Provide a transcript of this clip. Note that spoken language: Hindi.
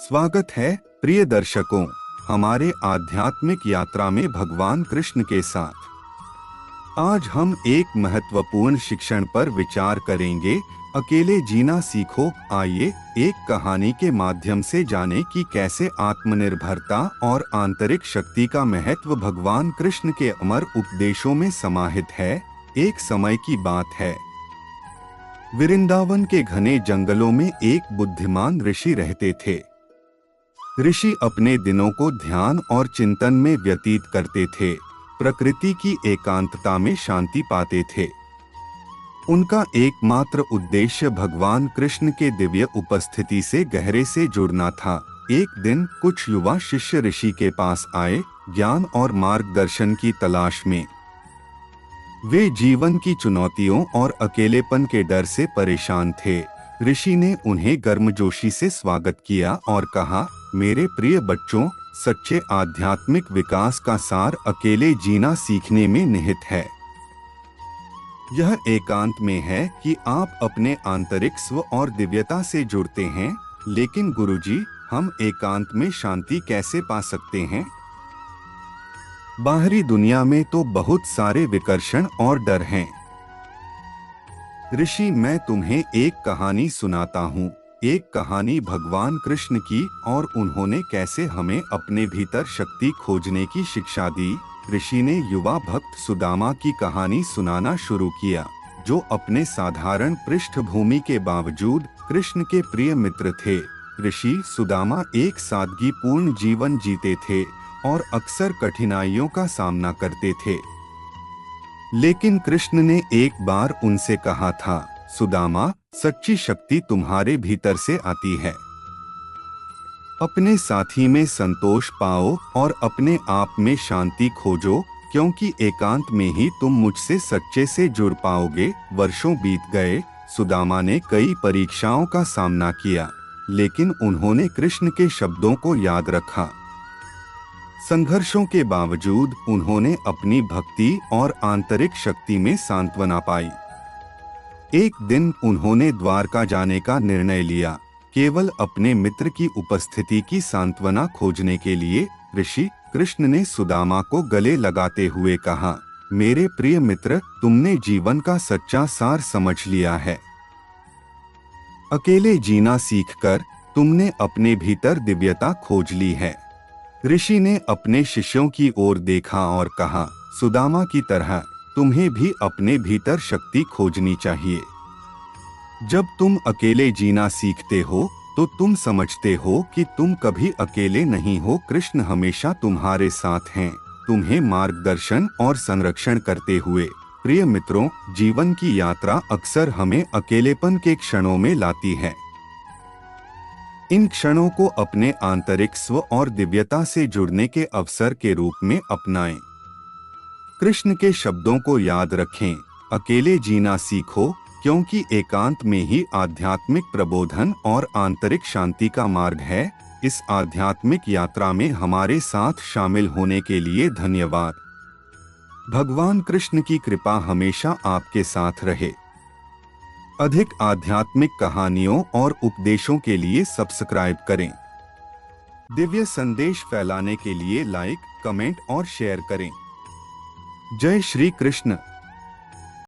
स्वागत है प्रिय दर्शकों, हमारे आध्यात्मिक यात्रा में भगवान कृष्ण के साथ। आज हम एक महत्वपूर्ण शिक्षण पर विचार करेंगे। अकेले जीना सीखो। आइए एक कहानी के माध्यम से जानें कि कैसे आत्मनिर्भरता और आंतरिक शक्ति का महत्व भगवान कृष्ण के अमर उपदेशों में समाहित है। एक समय की बात है, वृंदावन के घने जंगलों में एक बुद्धिमान ऋषि रहते थे। ऋषि अपने दिनों को ध्यान और चिंतन में व्यतीत करते थे, प्रकृति की एकांतता में शांति पाते थे। उनका एकमात्र उद्देश्य भगवान कृष्ण के दिव्य उपस्थिति से गहरे से जुड़ना था। एक दिन कुछ युवा शिष्य ऋषि के पास आए, ज्ञान और मार्गदर्शन की तलाश में। वे जीवन की चुनौतियों और अकेलेपन के डर से परेशान थे। ऋषि ने उन्हें गर्मजोशी से स्वागत किया और कहा, मेरे प्रिय बच्चों, सच्चे आध्यात्मिक विकास का सार अकेले जीना सीखने में निहित है। यह एकांत में है कि आप अपने आंतरिक स्व और दिव्यता से जुड़ते हैं। लेकिन गुरुजी, हम एकांत में शांति कैसे पा सकते हैं? बाहरी दुनिया में तो बहुत सारे विकर्षण और डर हैं। ऋषि, मैं तुम्हें एक कहानी सुनाता हूँ। एक कहानी भगवान कृष्ण की, और उन्होंने कैसे हमें अपने भीतर शक्ति खोजने की शिक्षा दी। ऋषि ने युवा भक्त सुदामा की कहानी सुनाना शुरू किया, जो अपने साधारण पृष्ठभूमि के बावजूद कृष्ण के प्रिय मित्र थे। ऋषि सुदामा एक सादगीपूर्ण जीवन जीते थे और अक्सर कठिनाइयों का सामना करते थे। लेकिन कृष्ण ने एक बार उनसे कहा था, सुदामा, सच्ची शक्ति तुम्हारे भीतर से आती है। अपने साथी में संतोष पाओ और अपने आप में शांति खोजो, क्योंकि एकांत में ही तुम मुझसे सच्चे से जुड़ पाओगे। वर्षों बीत गए। सुदामा ने कई परीक्षाओं का सामना किया, लेकिन उन्होंने कृष्ण के शब्दों को याद रखा। संघर्षों के बावजूद उन्होंने अपनी भक्ति और आंतरिक शक्ति में सांत्वना पाई। एक दिन उन्होंने द्वारका जाने का निर्णय लिया, केवल अपने मित्र की उपस्थिति की सांत्वना खोजने के लिए। ऋषि कृष्ण ने सुदामा को गले लगाते हुए कहा, मेरे प्रिय मित्र, तुमने जीवन का सच्चा सार समझ लिया है। अकेले जीना सीखकर तुमने अपने भीतर दिव्यता खोज ली है। ऋषि ने अपने शिष्यों की ओर देखा और कहा, सुदामा की तरह तुम्हें भी अपने भीतर शक्ति खोजनी चाहिए। जब तुम अकेले जीना सीखते हो तो तुम समझते हो कि तुम कभी अकेले नहीं हो। कृष्ण हमेशा तुम्हारे साथ हैं, तुम्हें मार्गदर्शन और संरक्षण करते हुए। प्रिय मित्रों, जीवन की यात्रा अक्सर हमें अकेलेपन के क्षणों में लाती है। इन क्षणों को अपने आंतरिक स्व और दिव्यता से जुड़ने के अवसर के रूप में अपनाएं। कृष्ण के शब्दों को याद रखें, अकेले जीना सीखो, क्योंकि एकांत में ही आध्यात्मिक प्रबोधन और आंतरिक शांति का मार्ग है। इस आध्यात्मिक यात्रा में हमारे साथ शामिल होने के लिए धन्यवाद। भगवान कृष्ण की कृपा हमेशा आपके साथ रहे। अधिक आध्यात्मिक कहानियों और उपदेशों के लिए सब्सक्राइब करें। दिव्य संदेश फैलाने के लिए लाइक, कमेंट और शेयर करें। जय श्री कृष्ण।